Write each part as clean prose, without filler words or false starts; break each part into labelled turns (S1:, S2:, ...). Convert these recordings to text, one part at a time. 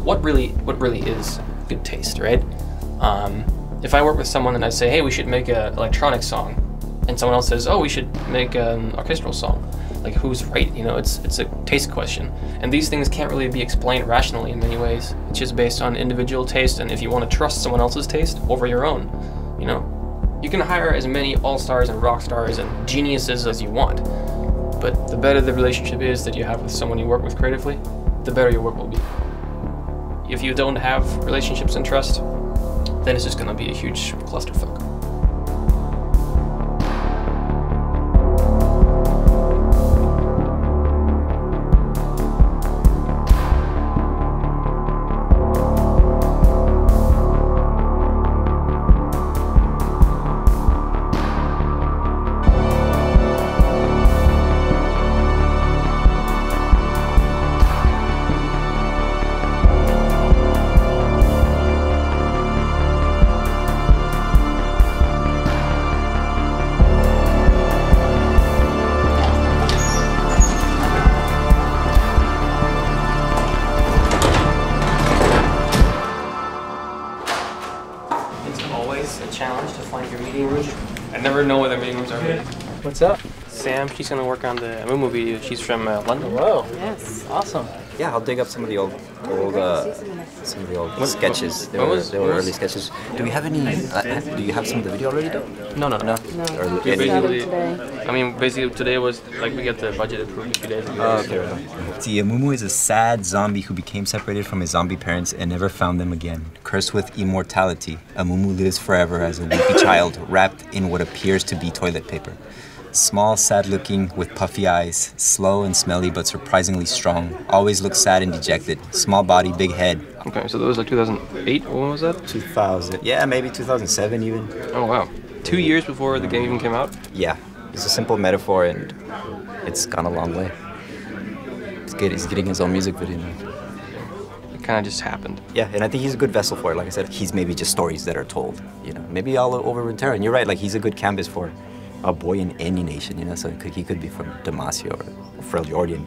S1: what really is good taste, right? If I work with someone and I say, hey, we should make an electronic song, and someone else says, oh, we should make an orchestral song, like who's right? You know, it's a taste question. And these things can't really be explained rationally in many ways. It's just based on individual taste, and if you want to trust someone else's taste over your own, you know. You can hire as many all-stars and rock stars and geniuses as you want, but the better the relationship is that you have with someone you work with creatively, the better your work will be. If you don't have relationships and trust, then it's just going to be a huge clusterfuck. Challenge to find your meeting room. I never know where the meeting rooms are.
S2: What's up?
S1: Sam, she's gonna work on the Mumu video. She's from London.
S2: Whoa. Yes. Awesome.
S3: Yeah, I'll dig up some of the old sketches. They were early sketches. Do we have any? Do you have some of the video already?
S1: No. Basically today was like we got the budget approved a few days ago.
S3: Oh, okay. See, Mumu is a sad zombie who became separated from his zombie parents and never found them again. Cursed with immortality, Mumu lives forever as a weepy child wrapped in what appears to be toilet paper. Small, sad-looking, with puffy eyes, slow and smelly but surprisingly strong. Always looks sad and dejected. Small body, big head.
S1: Okay, so that was like 2008? When was that?
S3: 2000. Yeah, maybe 2007 even.
S1: Oh wow. 2 years before the game even came out?
S3: Yeah. It's a simple metaphor and it's gone a long way. He's getting his own music video now.
S1: It kind of just happened.
S3: Yeah, and I think he's a good vessel for it. Like I said, he's maybe just stories that are told. You know, maybe all over Ventura. And you're right, like he's a good canvas for a boy in any nation, you know, so he could be from Damasio or Freljordian.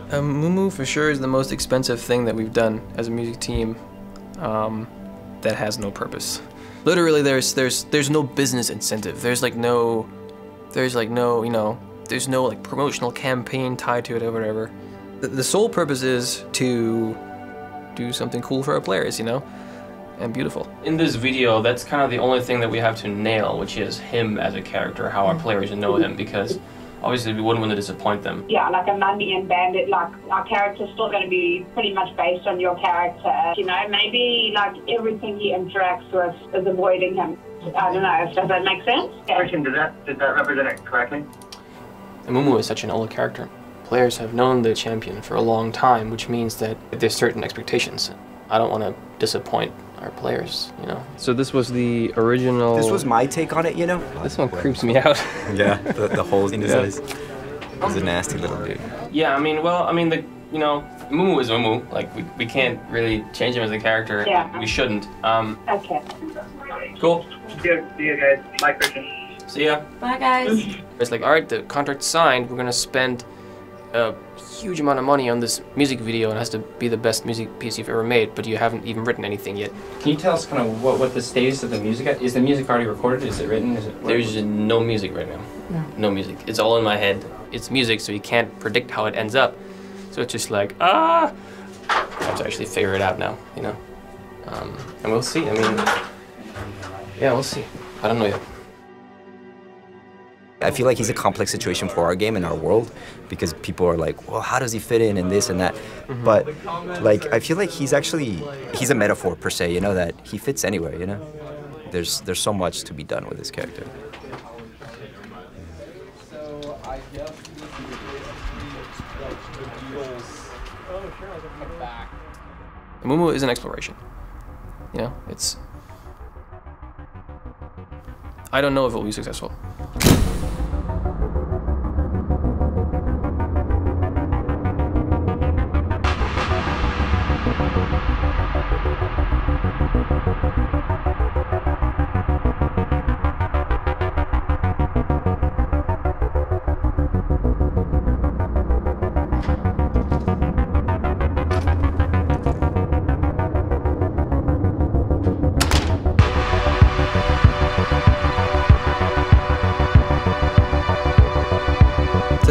S1: Mumu for sure is the most expensive thing that we've done as a music team that has no purpose. Literally, there's no business incentive. There's no like promotional campaign tied to it or whatever. The sole purpose is to do something cool for our players, you know? And beautiful. In this video, that's kind of the only thing that we have to nail, which is him as a character, how our players know him, because obviously we wouldn't want to disappoint them.
S4: Yeah, like a Mundian bandit, like our character's still going to be pretty much based on your character. You know, maybe like everything he interacts with is avoiding him. I don't know, does that make sense?
S5: Christian, did that represent it correctly?
S1: And Mumu is such an old character. Players have known the champion for a long time, which means that there's certain expectations. I don't want to disappoint our players, you know. So this was the original.
S3: This was my take on it, you know.
S1: This one creeps me out.
S3: Yeah, the holes in his eyes. He's a nasty little dude.
S1: Yeah, Mumu is Mumu. Like we can't really change him as a character.
S4: Yeah.
S1: We shouldn't.
S4: Okay.
S1: Cool.
S5: See you guys. Bye, Christian.
S1: See ya.
S6: Bye, guys.
S1: It's like, all right, the contract's signed. We're gonna spend a huge amount of money on this music video, and it has to be the best music piece you've ever made, but you haven't even written anything yet.
S2: Can you tell us kind of what the status of the music is? Is the music already recorded? Is it written?
S1: There's no music right now. No music. It's all in my head. It's music, so you can't predict how it ends up. So it's just like, I have to actually figure it out now, you know? And we'll see. Yeah, we'll see. I don't know yet.
S3: I feel like he's a complex situation for our game and our world because people are like, well, how does he fit in and this and that? Mm-hmm. But like, I feel like he's a metaphor per se, you know, that he fits anywhere, you know? There's so much to be done with this character.
S1: Mumu is an exploration. You know, I don't know if it will be successful.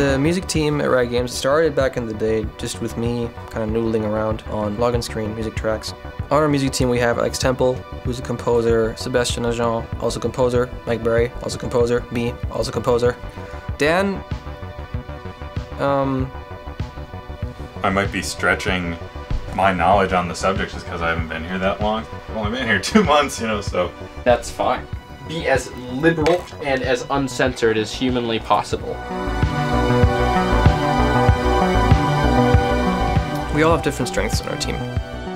S1: The music team at Riot Games started back in the day just with me kind of noodling around on login screen music tracks. On our music team we have Alex Temple, who's a composer, Sebastian Agent, also composer, Mike Berry, also composer, me, also composer. Dan,
S6: I might be stretching my knowledge on the subject just because I haven't been here that long. I've only been here 2 months, you know, so.
S7: That's fine. Be as liberal and as uncensored as humanly possible.
S1: we all have different strengths in our team.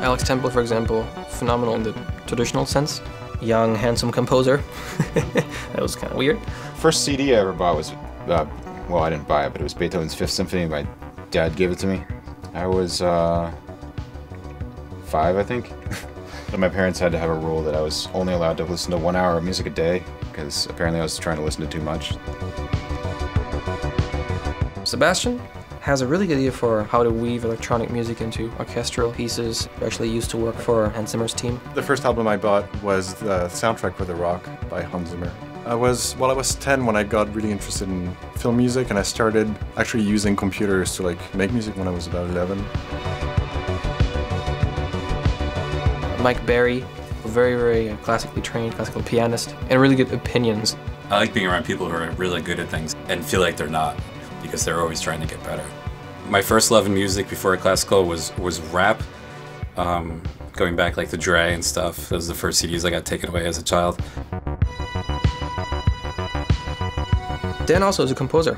S1: Alex Temple, for example, phenomenal in the traditional sense. Young, handsome composer. That was kind of weird.
S8: First CD I ever bought was, well, I didn't buy it, but it was Beethoven's Fifth Symphony. My dad gave it to me. I was 5, I think. And my parents had to have a rule that I was only allowed to listen to 1 hour of music a day, because apparently I was trying to listen to too much.
S1: Sebastian has a really good idea for how to weave electronic music into orchestral pieces. He actually used to work for Hans Zimmer's team.
S9: The first album I bought was the soundtrack for The Rock by Hans Zimmer. I was 10 when I got really interested in film music, and I started actually using computers to make music when I was about 11.
S1: Mike Berry, a very, very classically trained classical pianist, and really good opinions.
S10: I like being around people who are really good at things and feel like they're not, because they're always trying to get better. My first love in music before classical was rap. Going back like the Dre and stuff. Those are the first CDs I got taken away as a child.
S1: Dan also is a composer,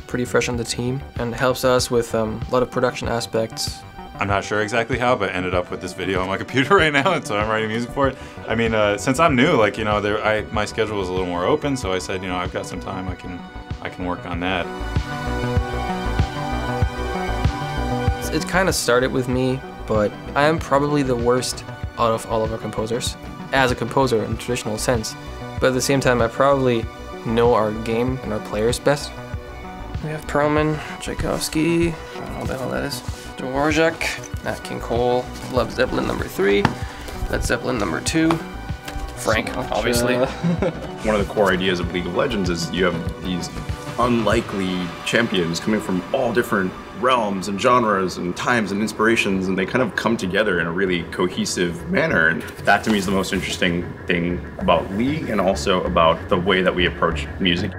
S1: pretty fresh on the team, and helps us with a lot of production aspects.
S6: I'm not sure exactly how, but I ended up with this video on my computer right now, and so I'm writing music for it. I mean, since I'm new, my schedule was a little more open, so I said, I've got some time, I can work on that.
S1: It kind of started with me, but I am probably the worst out of all of our composers, as a composer in the traditional sense. But at the same time, I probably know our game and our players best. We have Perlman, Tchaikovsky, I don't know what the hell that is, Dvorak, Nat King Cole, Led Zeppelin #3, Led Zeppelin #2, Frank, obviously.
S11: One of the core ideas of League of Legends is you have these unlikely champions coming from all different realms and genres and times and inspirations, and they kind of come together in a really cohesive manner. And that to me is the most interesting thing about League, and also about the way that we approach music.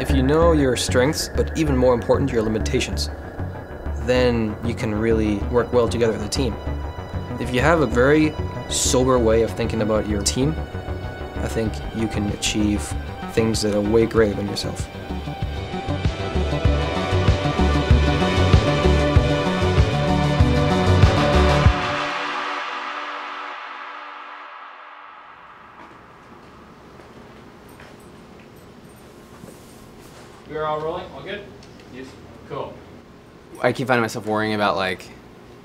S1: If you know your strengths, but even more important, your limitations, then you can really work well together as a team. If you have a very sober way of thinking about your team, I think you can achieve things that are way greater than yourself.
S7: We're all rolling? All good? Yes. Cool.
S2: I keep finding myself worrying about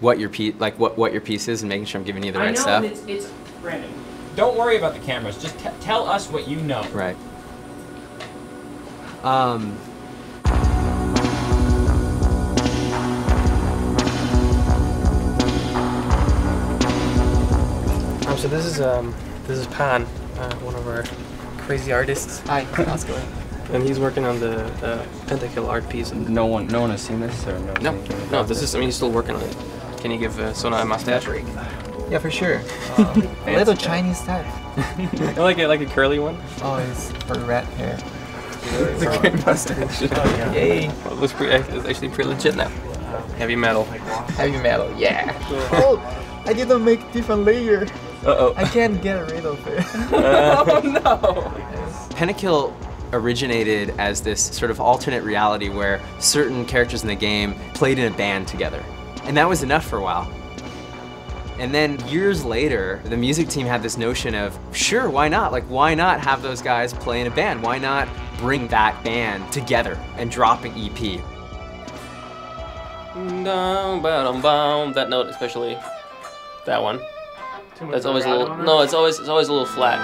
S2: what your piece is, and making sure I'm giving you the right stuff.
S7: It's Brandon. Don't worry about the cameras. Just tell us what you know.
S2: Right.
S1: So this is Pan, one of our crazy artists.
S2: Hi, how's it going?
S1: And he's working on the Pentakill art piece.
S2: No one has seen this, or no?
S1: No. This is. I mean, he's still working on it. Can you give Sona a mustache?
S12: Yeah, for sure. A little Chinese style.
S1: like a curly one.
S12: Oh, it's for rat hair.
S1: It's a great mustache.
S12: Yay!
S1: Well, it looks it's actually pretty legit now. Heavy metal.
S12: Heavy metal, yeah. Oh, I didn't make different layer.
S1: Uh-oh.
S12: I can't get rid of it.
S1: Oh no!
S2: Pentakill originated as this sort of alternate reality where certain characters in the game played in a band together. And that was enough for a while. And then years later, the music team had this notion of, sure, why not? Why not have those guys play in a band? Why not bring that band together and drop an EP?
S1: That note especially. That one. That's always a little. No, it's always a little flat.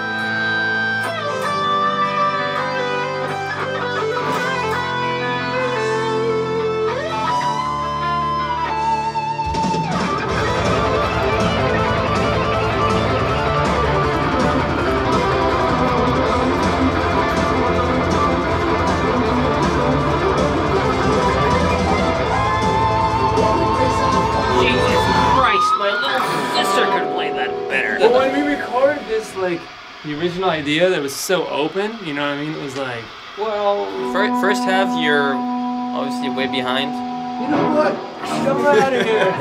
S1: But when we recorded this, like, the original idea that was so open, you know what I mean? It was like, well...
S2: First half, you're obviously way behind.
S1: You know what? Come out of here.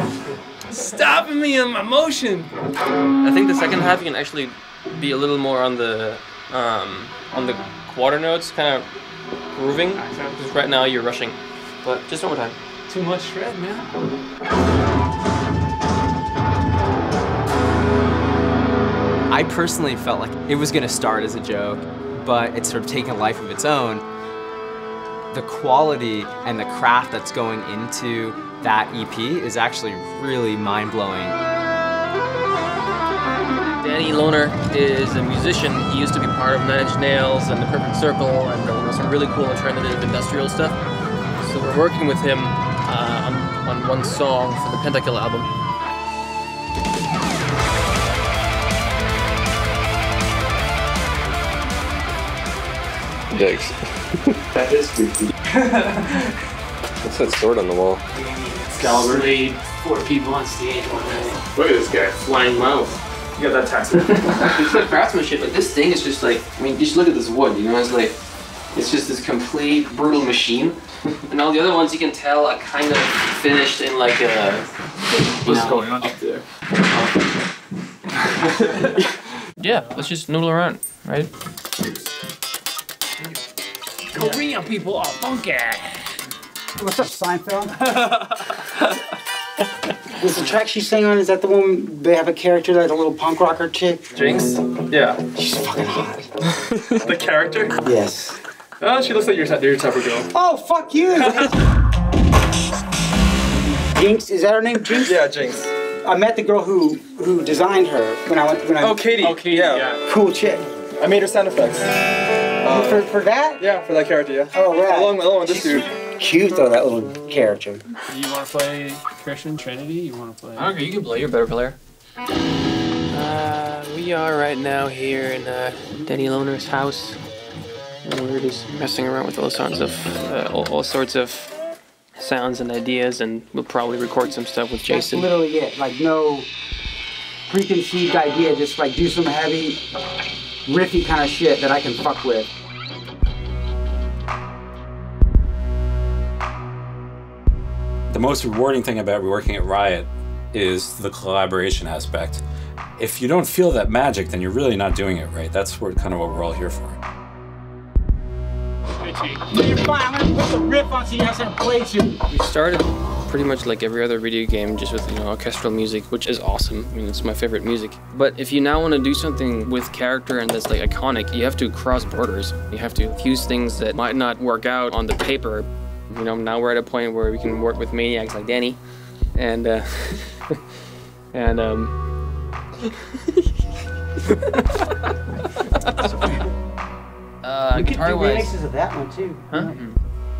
S1: Stopping me in my motion.
S2: I think the second half you can actually be a little more on the quarter notes, kind of grooving. Because right now you're rushing. But just one more time.
S1: Too much shred, man.
S2: I personally felt like it was gonna start as a joke, but it's sort of taken a life of its own. The quality and the craft that's going into that EP is actually really mind-blowing. Danny Lohner is a musician. He used to be part of Nine Inch Nails and The Perfect Circle and some really cool alternative industrial stuff. So we're working with him on one song for the Pentakill album.
S13: Yikes. That is creepy. What's that sword on the wall?
S1: Excalibur made 4 people on stage one night.
S13: Look at this guy.
S1: Flying mouth.
S13: You got that tattoo.
S1: It's like craftsmanship, but this thing is just like, I mean, just look at this wood, you know, it's like, it's just this complete brutal machine. And all the other ones you can tell are kind of finished in like a...
S13: What's going on up there?
S1: Yeah, let's just noodle around, right? Korean people are funky.
S14: What's up, Seinfeld? Was the track she sang on, is that the one they have a character like a little punk rocker chick?
S13: Jinx? Yeah.
S14: She's fucking hot.
S13: The character?
S14: Yes.
S13: Oh, she looks like your type of girl.
S14: Oh, fuck you! Jinx, is that her name, Jinx?
S13: Yeah, Jinx.
S14: I met the girl who designed her when I went.
S13: Oh, Katie. Oh, Katie, yeah.
S14: Cool chick.
S13: I made her sound effects.
S14: For that?
S13: Yeah, for that character, yeah.
S14: Oh, right.
S13: Along with this dude.
S14: Cute though, that little character.
S1: You want to play Christian Trinity? You want to play?
S2: I don't care, you can play, you're a better player. We are right now here in Danny Lohner's house. And we're just messing around with all sorts of sounds and ideas, and we'll probably record some stuff with Jason.
S14: That's literally it. Like no preconceived idea, just like do some heavy, riffy kind of shit that I can fuck with.
S10: The most rewarding thing about working at Riot is the collaboration aspect. If you don't feel that magic, then you're really not doing it right. That's kind of what we're all here for.
S14: You're fine, I'm gonna put the riff on so you have some play to.
S2: We started pretty much like every other video game, just with orchestral music, which is awesome. I mean, it's my favorite music. But if you now want to do something with character and that's like iconic, you have to cross borders. You have to fuse things that might not work out on the paper. You know, now we're at a point where we can work with maniacs like Danny, and
S14: you could do
S2: guitar-wise,
S14: remixes of that one too.
S2: huh?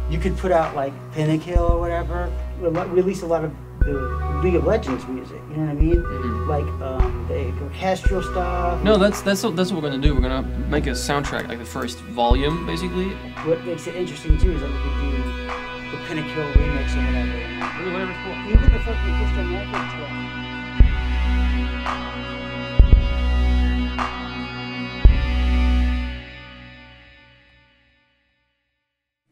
S14: You could put out like Pentakill or whatever, release a lot of the League of Legends music. You know what I mean? Like the orchestral stuff.
S2: No, that's what we're gonna do. We're gonna make a soundtrack, like the first volume, basically.
S14: What makes it interesting too is that we could do the Pentakill remix or whatever.
S2: Whatever's cool.
S14: Even the fucking Crystal Method stuff.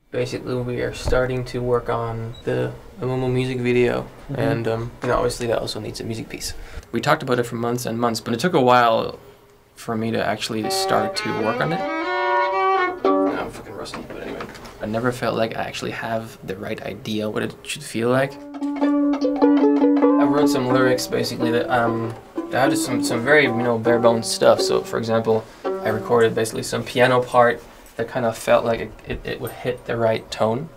S2: Basically, we are starting to work on the Amumu music video, and obviously that also needs a music piece. We talked about it for months and months, but it took a while for me to actually start to work on it. I'm fucking rusty, but anyway. I never felt like I actually have the right idea what it should feel like. I wrote some lyrics basically that had just some very bare bones stuff. So for example, I recorded basically some piano part that kind of felt like it would hit the right tone.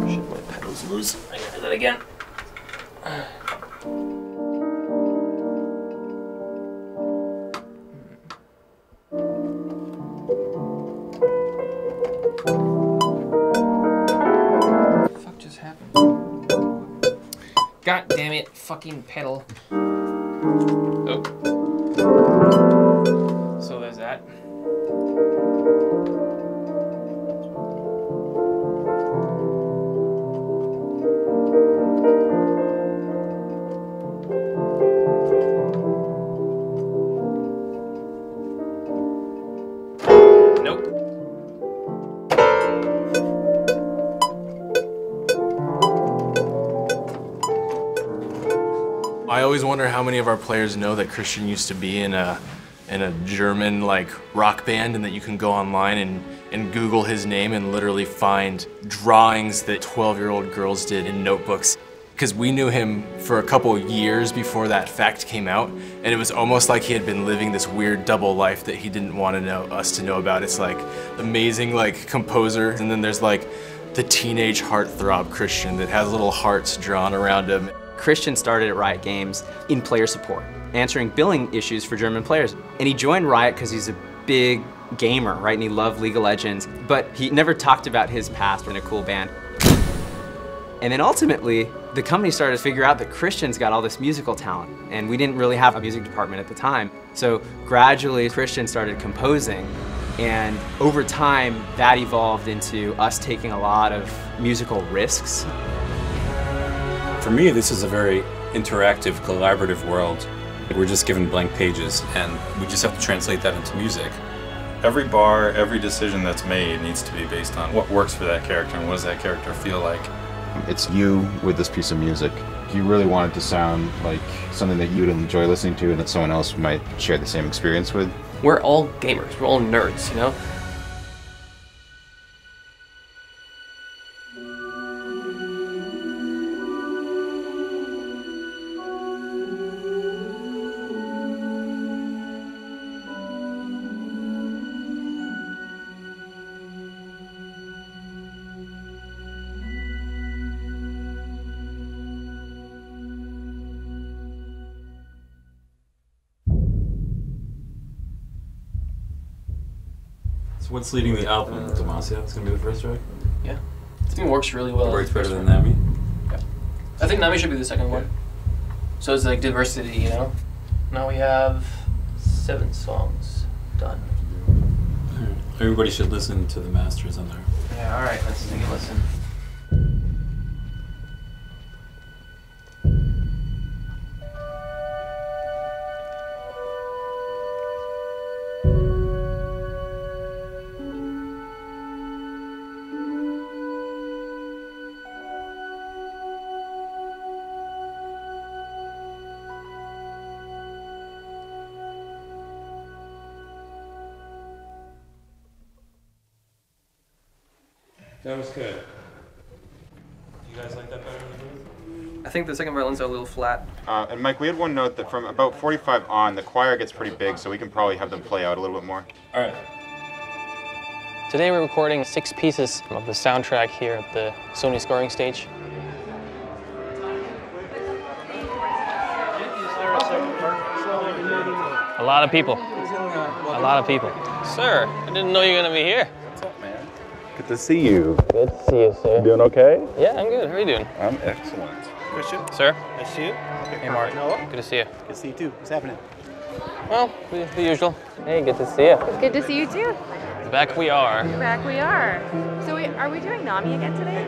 S2: Shit, my pedal's loose. I gotta do that again. What the fuck just happened? God damn it, fucking pedal. Oh. So there's that.
S15: I always wonder how many of our players know that Christian used to be in a German like rock band, and that you can go online and Google his name and literally find drawings that 12-year-old girls did in notebooks. Because we knew him for a couple years before that fact came out, and it was almost like he had been living this weird double life that he didn't want us to know about. It's like amazing like composer, and then there's like the teenage heartthrob Christian that has little hearts drawn around him.
S2: Christian started at Riot Games in player support, answering billing issues for German players. And he joined Riot because he's a big gamer, right? And he loved League of Legends, but he never talked about his past in a cool band. And then ultimately, the company started to figure out that Christian's got all this musical talent, and we didn't really have a music department at the time. So gradually, Christian started composing, and over time, that evolved into us taking a lot of musical risks.
S10: For me, this is a very interactive, collaborative world. We're just given blank pages, and we just have to translate that into music.
S6: Every bar, every decision that's made needs to be based on what works for that character and what does that character feel like.
S8: It's you with this piece of music. You really want it to sound like something that you would enjoy listening to and that someone else might share the same experience with.
S1: We're all gamers, we're all nerds, you know?
S10: So what's leading the album? Demacia? It's gonna be the first track?
S1: Yeah. I think it works really well.
S10: It works better than Nami?
S1: Yeah. I think Nami should be the second one. So it's like diversity, you know? Now we have 7 songs done.
S10: Everybody should listen to the masters on there.
S1: Yeah, alright, let's take a listen.
S10: That was good. Do you guys like that better than the booth?
S1: I think the second violins are a little flat.
S8: And Mike, we had one note that from about 45 on, the choir gets pretty big, so we can probably have them play out a little bit more.
S10: All right.
S1: Today we're recording 6 pieces of the soundtrack here at the Sony scoring stage. A lot of people. A lot of people. Sir, I didn't know you were going to be here.
S16: What's up, man? Good to see you.
S1: Good to see you, sir.
S16: Doing okay?
S1: Yeah, I'm good. How are you doing?
S16: I'm excellent.
S17: Christian?
S1: Sir?
S17: Nice to see you.
S1: Hey, Mark. Good to see you.
S17: Good to see you, too. What's happening?
S1: Well, the usual. Hey, good to see you.
S18: It's good to see you, too.
S1: Back we are.
S18: Back we are. So are we doing Nami again today?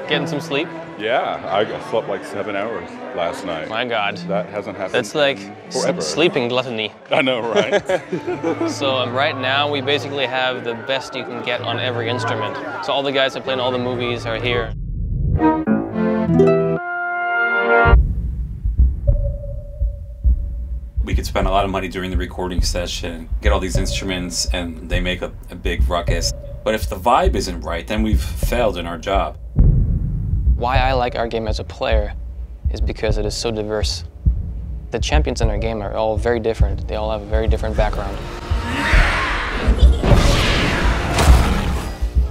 S1: Getting some sleep?
S16: Yeah, I slept like 7 hours last night.
S1: My God.
S16: That hasn't happened.
S1: That's like
S16: forever.
S1: Sleeping gluttony.
S16: I know, right?
S1: So right now we basically have the best you can get on every instrument. So all the guys that play in all the movies are here.
S10: We could spend a lot of money during the recording session, get all these instruments, and they make a big ruckus. But if the vibe isn't right, then we've failed in our job.
S1: Why I like our game as a player is because it is so diverse. The champions in our game are all very different. They all have a very different background.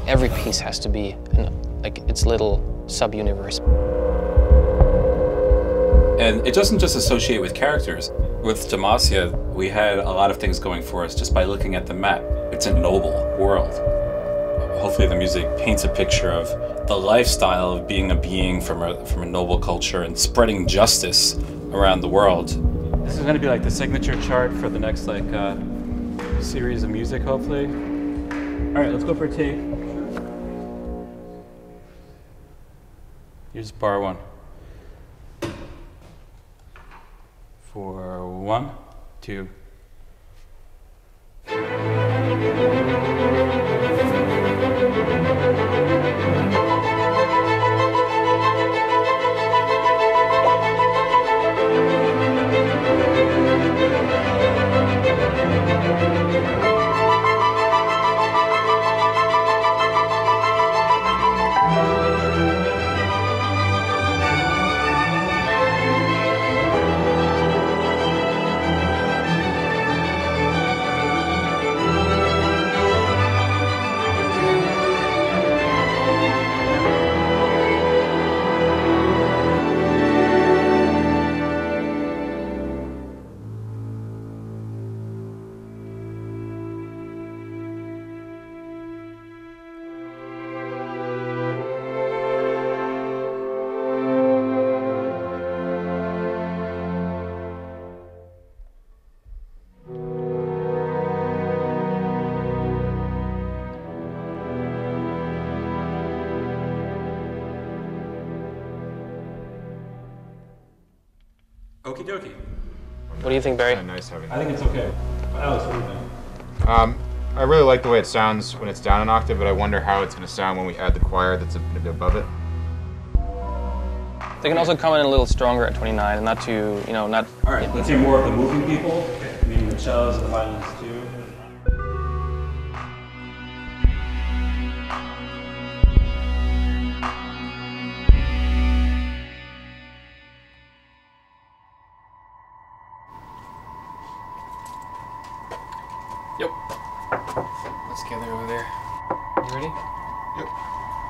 S1: Every piece has to be like its little sub-universe.
S10: And it doesn't just associate with characters. With Demacia, we had a lot of things going for us just by looking at the map. It's a noble world. Hopefully the music paints a picture of the lifestyle of being a being from a noble culture and spreading justice around the world.
S19: This is going to be like the signature chart for the next series of music, hopefully. All right, let's go for a take. Here's bar 1. For 1, 2.
S10: Okie dokie.
S1: What do you think, Barry?
S8: It's nice having.
S19: I think it's okay. Alex, what do you think?
S8: I really like the way it sounds when it's down an octave, but I wonder how it's going to sound when we add the choir that's a bit above it.
S1: They can also come in a little stronger at 29 and not too, you know, not...
S19: All right, let's hear more of the moving people, meaning the cellos and the violins too.
S1: Yep. Let's gather over there. You ready? Yep.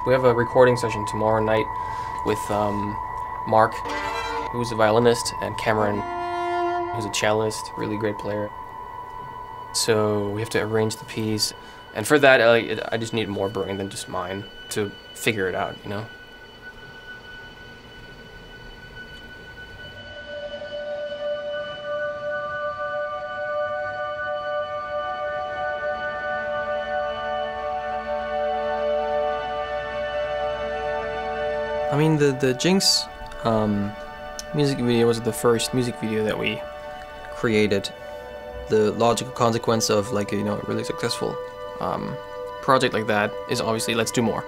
S1: We have a recording session tomorrow night with Mark, who's a violinist, and Cameron, who's a cellist, really great player. So we have to arrange the piece. And for that, I just need more brain than just mine to figure it out, you know? I mean, the Jinx music video was the first music video that we created. The logical consequence of, like, you know, a really successful project like that is obviously let's do more.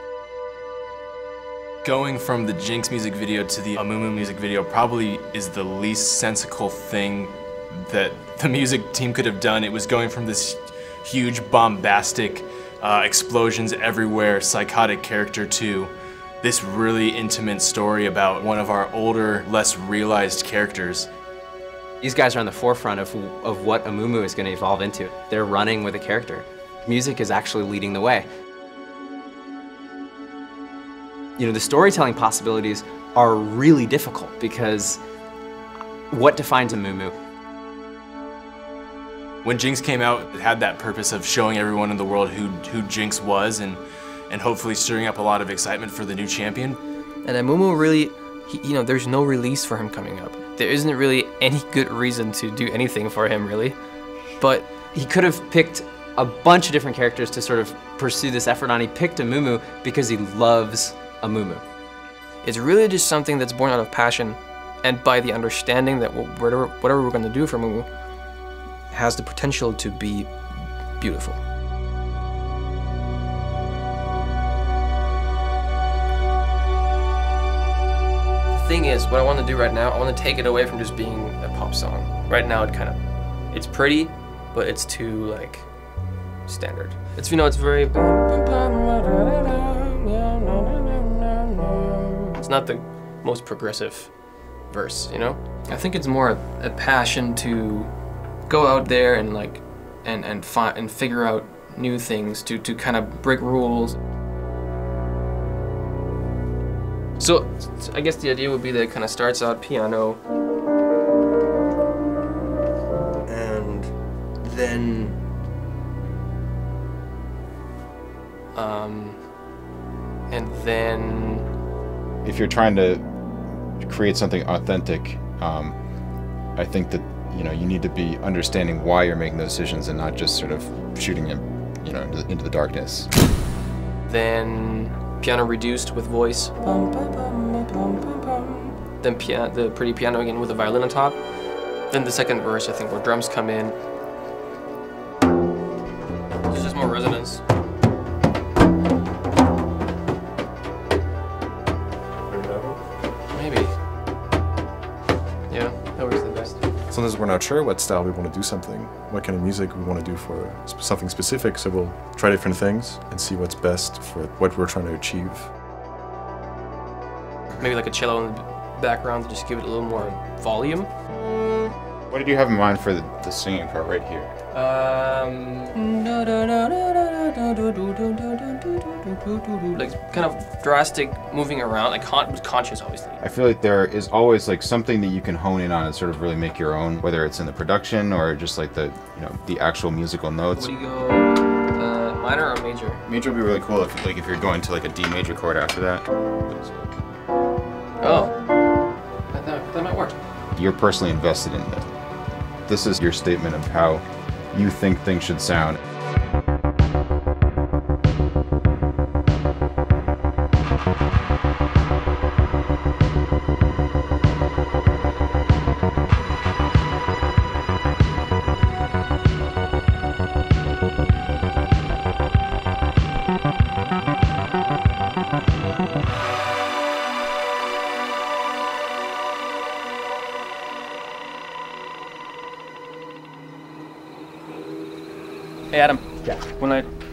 S15: Going from the Jinx music video to the Amumu music video probably is the least sensical thing that the music team could have done. It was going from this huge bombastic explosions everywhere psychotic character to this really intimate story about one of our older, less realized characters.
S2: These guys are on the forefront of what Amumu is going to evolve into. They're running with a character. Music is actually leading the way. You know, the storytelling possibilities are really difficult because what defines Amumu?
S15: When Jinx came out, it had that purpose of showing everyone in the world who Jinx was and hopefully stirring up a lot of excitement for the new champion.
S1: And Amumu really, you know, there's no release for him coming up. There isn't really any good reason to do anything for him, really. But
S2: he could have picked a bunch of different characters to sort of pursue this effort on. He picked Amumu because he loves Amumu.
S1: It's really just something that's born out of passion and by the understanding that whatever we're going to do for Amumu has the potential to be beautiful. Thing is, what I want to do right now, I want to take it away from just being a pop song. Right now it's pretty, but it's too, like, standard. It's, you know, it's very... It's not the most progressive verse, you know? I think it's more a passion to go out there and, like, and figure out new things, to kind of break rules. So I guess the idea would be that it kind of starts out piano, and then
S8: if you're trying to create something authentic, I think that, you know, you need to be understanding why you're making those decisions and not just sort of shooting it, you know, into the darkness.
S1: Then piano reduced with voice. Then the pretty piano again with a violin on top. Then the second verse, I think, where drums come in. There's just more resonance. Maybe. Yeah, that works the best.
S9: Sometimes we're not sure what style we want to do something, what kind of music we want to do for something specific, so we'll try different things and see what's best for what we're trying to achieve.
S1: Maybe like a cello in the background to just give it a little more volume.
S8: What did you have in mind for the singing part right here?
S1: Like kind of drastic moving around, like conscious, obviously.
S8: I feel like there is always like something that you can hone in on and sort of really make your own, whether it's in the production or just like the, you know, the actual musical notes.
S1: What do you go, minor or major?
S8: Major would be really cool if you're going to like a D major chord after that.
S1: Oh, that might work.
S8: You're personally invested in it. This is your statement of how you think things should sound.
S1: Hey Adam.
S12: Yeah.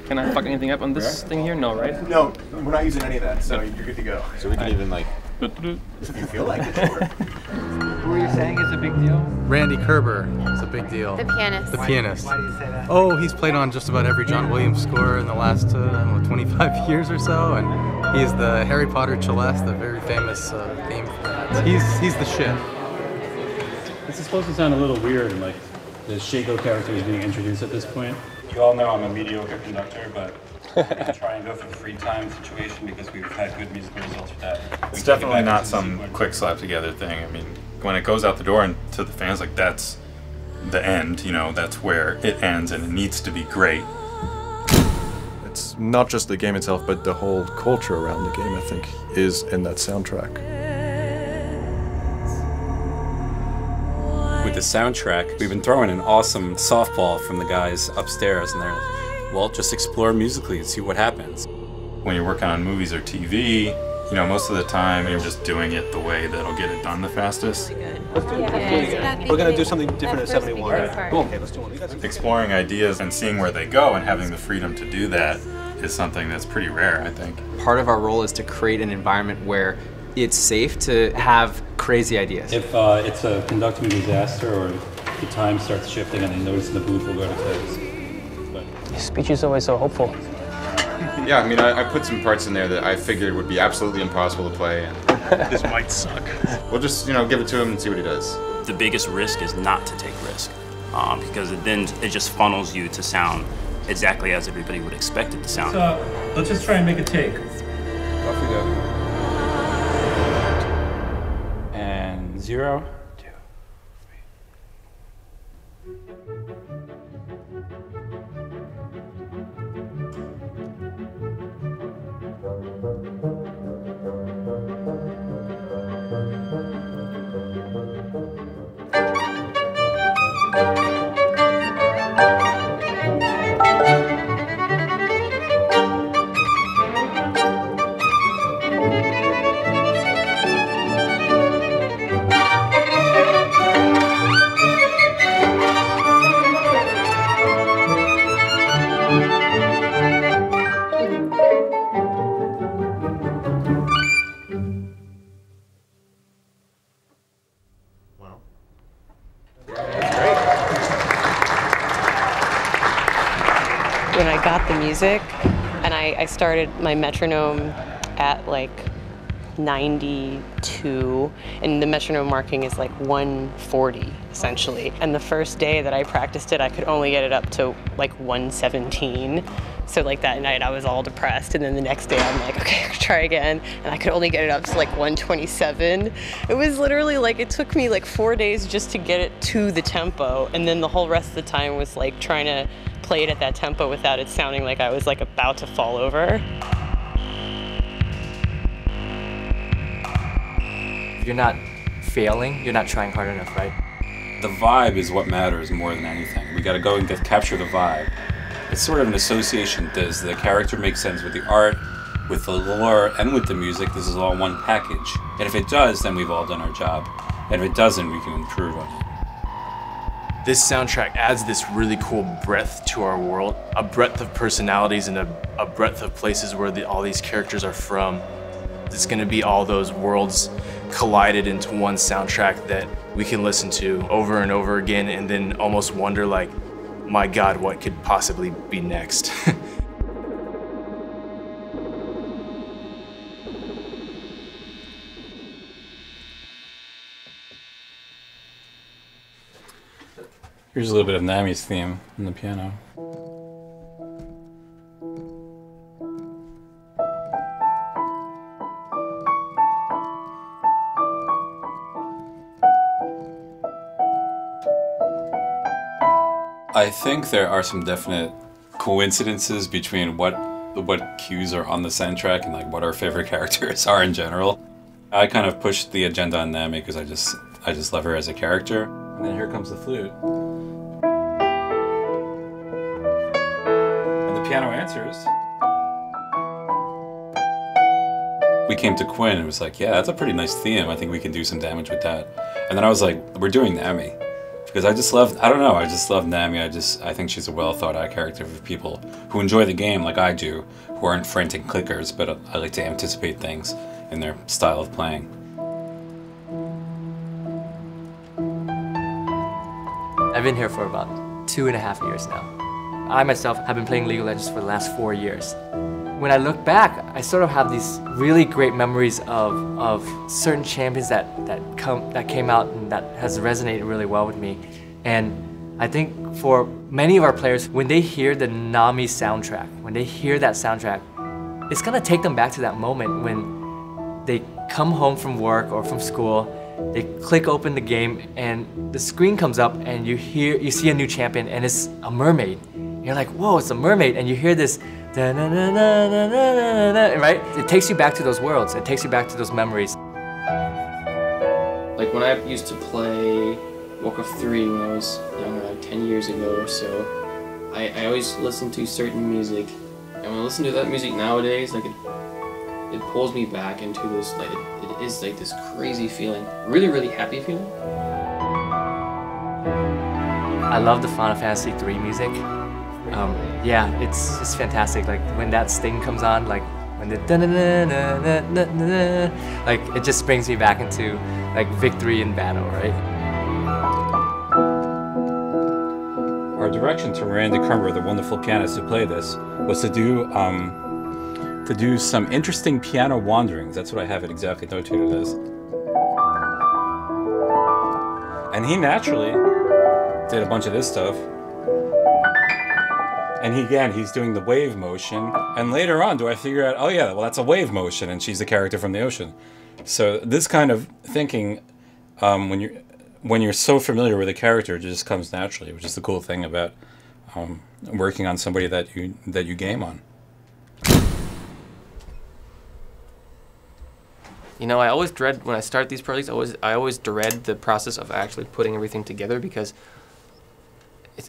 S1: Can I fuck anything up on this thing here? No, right?
S12: No, we're not using any of that, so you're good to go.
S8: So we can even like.
S12: If you feel like it, sure.
S1: Who are you saying is a big deal?
S17: Randy Kerber is a big deal.
S18: The pianist.
S17: The pianist.
S14: Why do you say that?
S17: Oh, he's played on just about every John Williams score in the last, I don't know, 25 years or so, and he's the Harry Potter Celeste, the very famous theme for that. He's the shit.
S19: This is supposed to sound a little weird, like the Shaco character is being introduced at this point.
S10: You all know I'm a mediocre conductor, but I try and go for the free time situation because we've had good musical results with that.
S6: It's definitely not some quick slap together thing. I mean, when it goes out the door and to the fans, like that's the end, you know, that's where it ends and it needs to be great.
S9: It's not just the game itself, but the whole culture around the game, I think, is in that soundtrack.
S10: With the soundtrack, we've been throwing an awesome softball from the guys upstairs, and they're like, well, just explore musically and see what happens.
S6: When you're working on movies or TV, you know, most of the time you're just doing it the way that'll get it done the fastest.
S12: We're going to do something different at 71. Cool. Okay, let's do one.
S6: Exploring ideas and seeing where they go and having the freedom to do that is something that's pretty rare, I think.
S2: Part of our role is to create an environment where it's safe to have crazy ideas.
S19: If it's a conducting disaster or the time starts shifting and they notice in the booth, we'll go to close.
S1: Your speech is always so hopeful.
S8: Yeah, I mean, I put some parts in there that I figured would be absolutely impossible to play. And
S20: this might suck.
S8: We'll just, you know, give it to him and see what he does.
S20: The biggest risk is not to take risk, because then it just funnels you to sound exactly as everybody would expect it to sound.
S19: Let's just try and make a take. Off we go. And 0, 2, 3.
S21: When I got the music and I started my metronome at like 92, and the metronome marking is like 140 essentially. And the first day that I practiced it, I could only get it up to like 117. So like that night I was all depressed, and then the next day I'm like, okay, try again, and I could only get it up to like 127. It was literally like, it took me like 4 days just to get it to the tempo, and then the whole rest of the time was like trying to play it at that tempo without it sounding like I was like about to fall over.
S22: If you're not failing, you're not trying hard enough, right?
S10: The vibe is what matters more than anything. We gotta go and capture the vibe. It's sort of an association. Does the character make sense with the art, with the lore, and with the music? This is all one package. And if it does, then we've all done our job. And if it doesn't, we can improve on it.
S15: This soundtrack adds this really cool breadth to our world, a breadth of personalities and a breadth of places where all these characters are from. It's going to be all those worlds collided into one soundtrack that we can listen to over and over again and then almost wonder like, my God, what could possibly be next?
S19: Here's a little bit of Nami's theme on the piano.
S10: I think there are some definite coincidences between what cues are on the soundtrack and like what our favorite characters are in general. I kind of pushed the agenda on Nami because I just love her as a character. And then here comes the flute. And the piano answers. We came to Quinn and was like, yeah, that's a pretty nice theme. I think we can do some damage with that. And then I was like, we're doing Nami. Because I just love, I don't know, I just love Nami. I think she's a well thought out character for people who enjoy the game like I do, who aren't frantic clickers, but I like to anticipate things in their style of playing.
S22: I've been here for about 2.5 years now. I myself have been playing League of Legends for the last 4 years. When I look back, I sort of have these really great memories of certain champions that came out and that has resonated really well with me. And I think for many of our players, when they hear the Nami soundtrack, when they hear that soundtrack, it's gonna take them back to that moment when they come home from work or from school, they click open the game and the screen comes up and you see a new champion and it's a mermaid. You're like, whoa, it's a mermaid, and you hear this right? It takes you back to those worlds. It takes you back to those memories.
S1: Like when I used to play Warcraft 3 when I was younger, like 10 years ago or so, I always listened to certain music, and when I listen to that music nowadays, like it pulls me back into this, like it is like this crazy feeling, really happy feeling.
S22: I love the Final Fantasy 3 music. Yeah, it's fantastic. Like when that sting comes on, like when the like it just brings me back into like victory in battle, right?
S10: Our direction to Miranda Crumber, the wonderful pianist who played this, was to do some interesting piano wanderings. That's what I have it exactly notated as. And he naturally did a bunch of this stuff. And he's doing the wave motion, and later on do I figure out, oh yeah, well that's a wave motion, and she's the character from the ocean. So this kind of thinking, when you're so familiar with a character, it just comes naturally, which is the cool thing about working on somebody that you game on.
S1: You know, I always dread when I start these projects. I always dread the process of actually putting everything together, because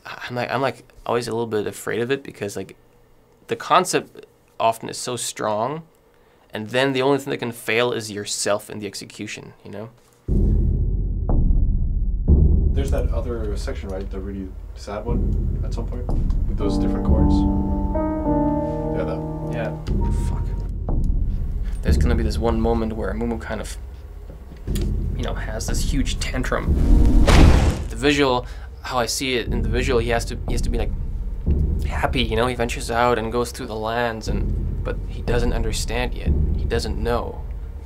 S1: I'm like always a little bit afraid of it, because like the concept often is so strong, and then the only thing that can fail is yourself in the execution, you know?
S9: There's that other section, right? The really sad one at some point with those different chords. Yeah, that.
S1: Yeah. Fuck. There's gonna be this one moment where Mumu kind of, you know, has this huge tantrum. The visual, how I see it in the visual, he has to be like happy, you know. He ventures out and goes through the lands, but he doesn't understand yet. He doesn't know.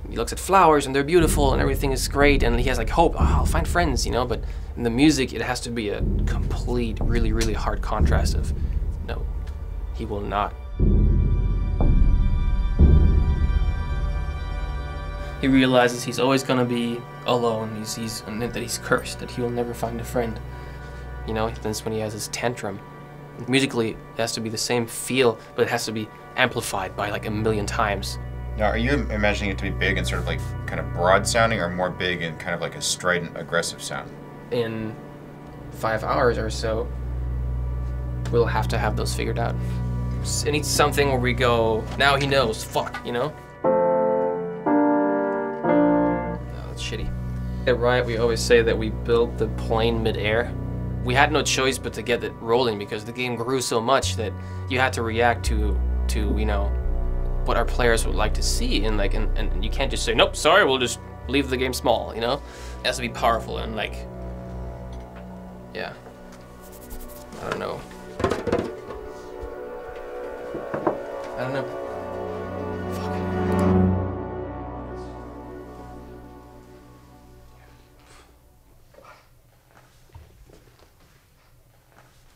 S1: He looks at flowers and they're beautiful and everything is great, and he has like hope. Oh, I'll find friends, you know. But in the music, it has to be a complete, really hard contrast of no, he will not. He realizes he's always gonna be alone. And that he's cursed. That he will never find a friend. You know, that's when he has his tantrum. Musically, it has to be the same feel, but it has to be amplified by like 1,000,000 times.
S8: Now, are you imagining it to be big and sort of like kind of broad sounding, or more big and kind of like a strident, aggressive sound?
S1: In 5 hours or so, we'll have to have those figured out. It needs something where we go, now he knows, fuck, you know? No, that's shitty. At Riot, we always say that we built the plane mid-air. We had no choice but to get it rolling, because the game grew so much that you had to react to you know, what our players would like to see, and like, and you can't just say, nope, sorry, we'll just leave the game small, you know? It has to be powerful and like, yeah. I don't know.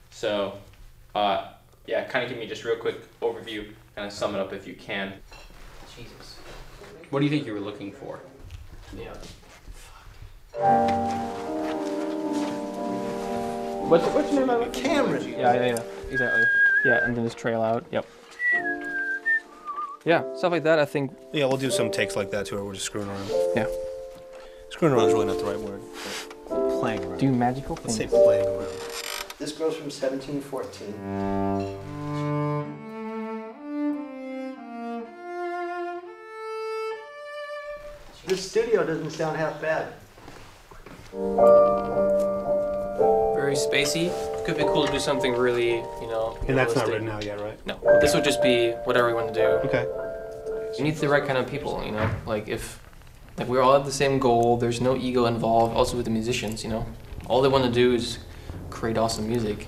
S7: So, yeah, kind of give me just real quick overview, kind of sum it up if you can.
S1: Jesus.
S7: What do you think you were looking for?
S1: Yeah.
S7: What's your name of it?
S1: Cameron. Yeah, exactly. Yeah, and then just trail out. Yep. Yeah, stuff like that, I think.
S4: Yeah, we'll do some takes like that too, where we're just screwing around.
S1: Yeah.
S4: Screwing around is really not the right word. Playing around.
S1: Do magical things.
S4: Let's say playing around.
S12: This girl's from 1714. This studio doesn't sound half bad.
S1: spacey. It could be cool to do something really, you know.
S4: And that's not
S1: realistic.
S4: written out yet, right?
S1: No. This would just be whatever we want to do.
S4: Okay.
S1: You need the right kind of people, you know. Like if, like we all have the same goal. There's no ego involved. Also with the musicians, you know, all they want to do is create awesome music.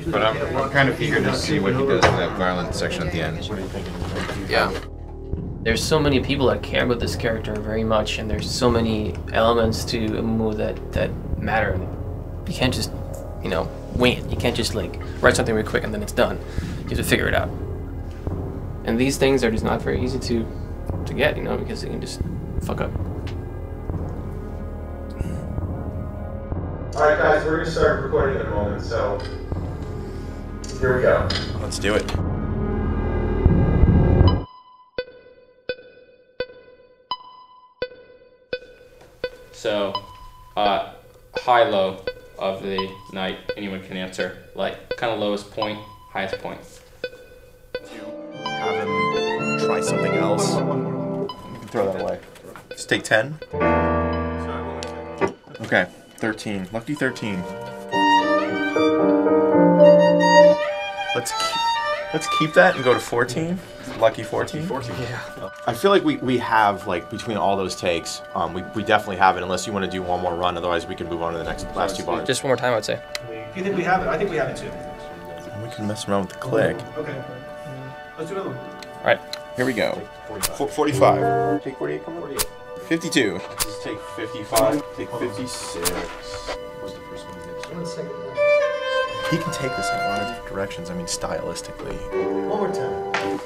S8: But I'm kind of eager to see what he does in that violent section at the end.
S1: Yeah. There's so many people that care about this character very much, and there's so many elements to a movie that matter. You can't just, you know, wing it. You can't just like write something real quick and then it's done. You have to figure it out. And these things are just not very easy to get, you know, because you can just fuck up.
S3: All right, guys, we're gonna start recording in a moment, so here we go.
S11: Let's do it.
S7: So, high-low of the night, anyone can answer. Like, kind of lowest point, highest point.
S11: Have him try something else. You can throw that away. Just take 10. Okay, 13. Lucky 13. Let's keep that and go to 14. Lucky 14. 14. Yeah. I feel like we have, like, between all those takes, we definitely have it, unless you want to do one more run. Otherwise, we can move on to the last two bars.
S1: Just one more time, I would say.
S4: Do you think we have it? I think we have it too.
S11: And we can mess around with the click.
S4: Okay. Let's do another one.
S1: All right.
S11: Here we go. 45. Take 48, come on. 52. Just take 55. Take 56. What's the first one?
S14: 1 second.
S11: He can take this in a lot of different directions. I mean, stylistically.
S14: One more time.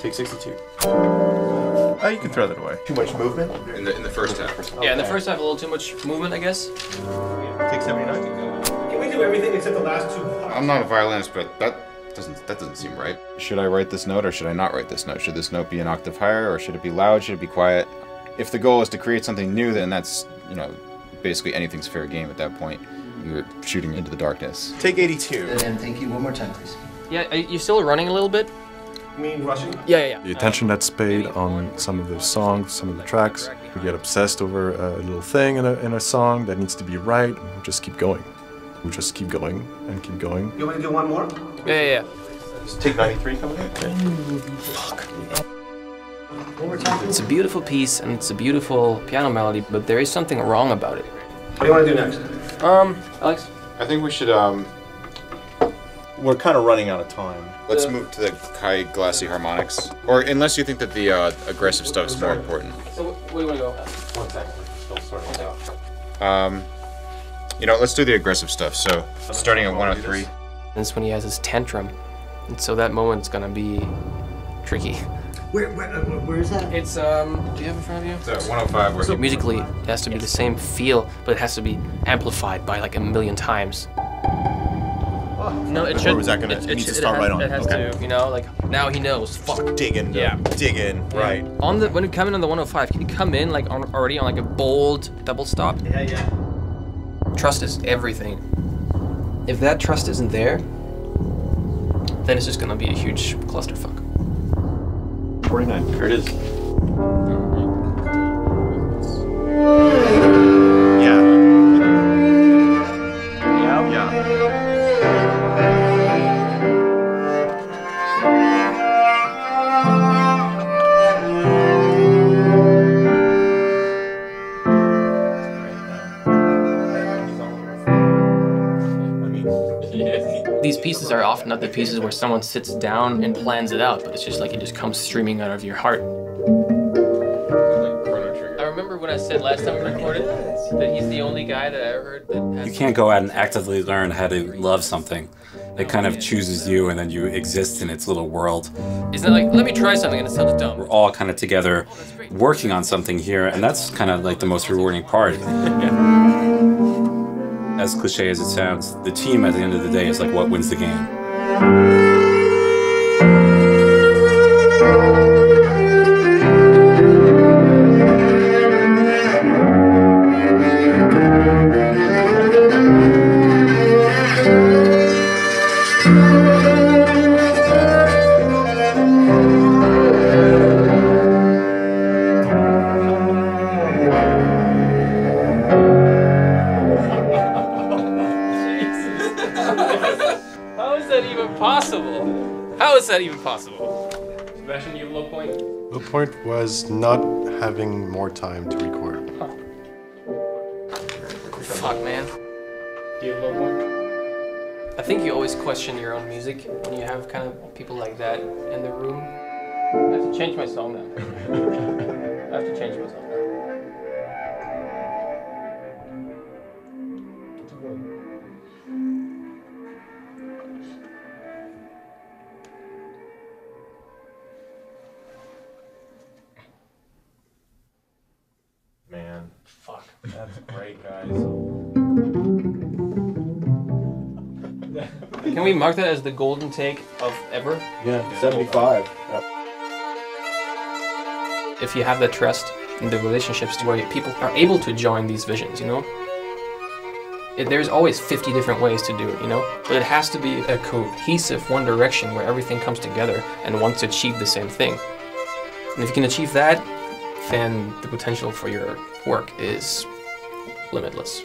S11: Take 62. Oh, you can throw that away. Too much movement?
S8: In the first half.
S1: Yeah, in the first half, a little too much movement, I guess.
S11: Take 79.
S4: Can we do everything except the last two?
S8: I'm not a violinist, but that doesn't seem right. Should I write this note or should I not write this note? Should this note be an octave higher or should it be loud? Should it be quiet? If the goal is to create something new, then that's, you know, basically anything's fair game at that point. You're shooting into the darkness.
S11: Take 82.
S14: And thank you. One more time, please.
S1: Yeah, you're still running a little bit.
S4: You mean rushing?
S1: Yeah.
S9: The attention that's paid on some of the songs, some of the tracks, we get obsessed over a little thing in a song that needs to be right. We just keep going. We just keep going and keep going.
S4: You want me to do one more?
S1: Yeah.
S11: Just take 93 coming in. Okay.
S1: Fuck. It's a beautiful piece and it's a beautiful piano melody, but there is something wrong about it.
S4: What do you want to do next?
S1: Alex?
S8: I think we should,
S11: we're kind of running out of time.
S8: let's move to the high glassy harmonics. Or unless you think that the aggressive stuff is more important.
S1: So where do you want to go? 1 second.
S11: Still sorting it out.
S8: You know, let's do the aggressive stuff. So starting at 103.
S1: That's when he has his tantrum. And so that moment's gonna be tricky.
S14: Where is that?
S1: It's, do you have it in front of you?
S8: It's at 105. Where
S1: so musically, it has to be the same feel, but it has to be amplified by like 1,000,000 times. No, it should.
S11: Or was that gonna? It needs to start right on.
S1: It has to, you know, like now he knows. Fuck.
S11: Dig in.
S1: Yeah.
S11: Dig in. Right.
S1: On the when you come in on the 105, can you come in like already on like a bold double stop?
S14: Yeah.
S1: Trust is everything. If that trust isn't there, then it's just gonna be a huge clusterfuck.
S11: 49. Here it is.
S1: These pieces are often not the pieces where someone sits down and plans it out, but it's just like it just comes streaming out of your heart. I remember when I said last time we recorded that he's the only guy that I ever heard that has...
S10: You can't go out and actively learn how to love something. It kind of chooses you and then you exist in its little world.
S1: Isn't it like, let me try something and it sounds dumb?
S10: We're all kind of together working on something here, and that's kind of like the most rewarding part. As cliche as it sounds, the team at the end of the day is like what wins the game.
S1: that even possible? How is that even possible? Sebastian, you have a low point?
S9: The point was not having more time to record.
S1: Fuck, man. Do you have a low point? I think you always question your own music when you have kind of people like that in the room. I have to change my song now. I have to change my song now.
S3: Man,
S1: fuck.
S3: That's great, guys.
S1: Can we mark that as the golden take of ever?
S3: Yeah, 75.
S1: If you have that trust in the relationships where people are able to join these visions, you know? There's always 50 different ways to do it, you know? But it has to be a cohesive one direction where everything comes together and wants to achieve the same thing. And if you can achieve that, then the potential for your work is limitless.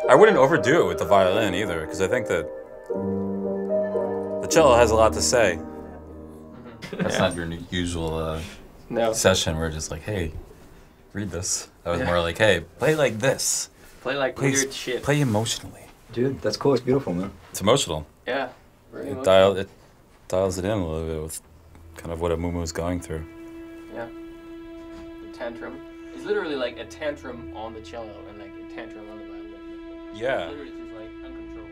S10: I wouldn't overdo it with the violin either, because I think that the cello has a lot to say. That's not your usual session where just like, hey, read this. That was more like, hey, play like this.
S1: Play like weird shit.
S10: Play emotionally.
S12: Dude, that's cool. It's beautiful, man.
S10: It's emotional.
S1: Yeah. Very
S10: It
S1: emotional.
S10: dials it in a little bit with kind of what Amumu is going through.
S1: Yeah. The tantrum. It's literally like a tantrum on the cello and like a tantrum on the violin.
S10: Yeah.
S1: Literally just like uncontrolled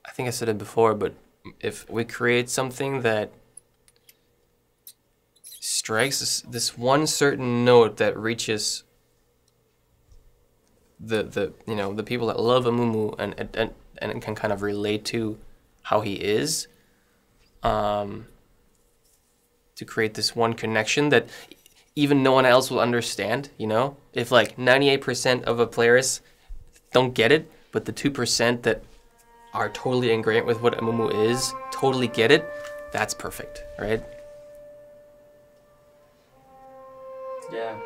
S1: I think I said it before, but if we create something that strikes this one certain note that reaches the you know, the people that love Amumu and can kind of relate to how he is, to create this one connection that even no one else will understand, you know? If like 98% of the players don't get it, but the 2% that are totally ingrained with what Amumu is, totally get it, that's perfect, right?
S21: Yeah.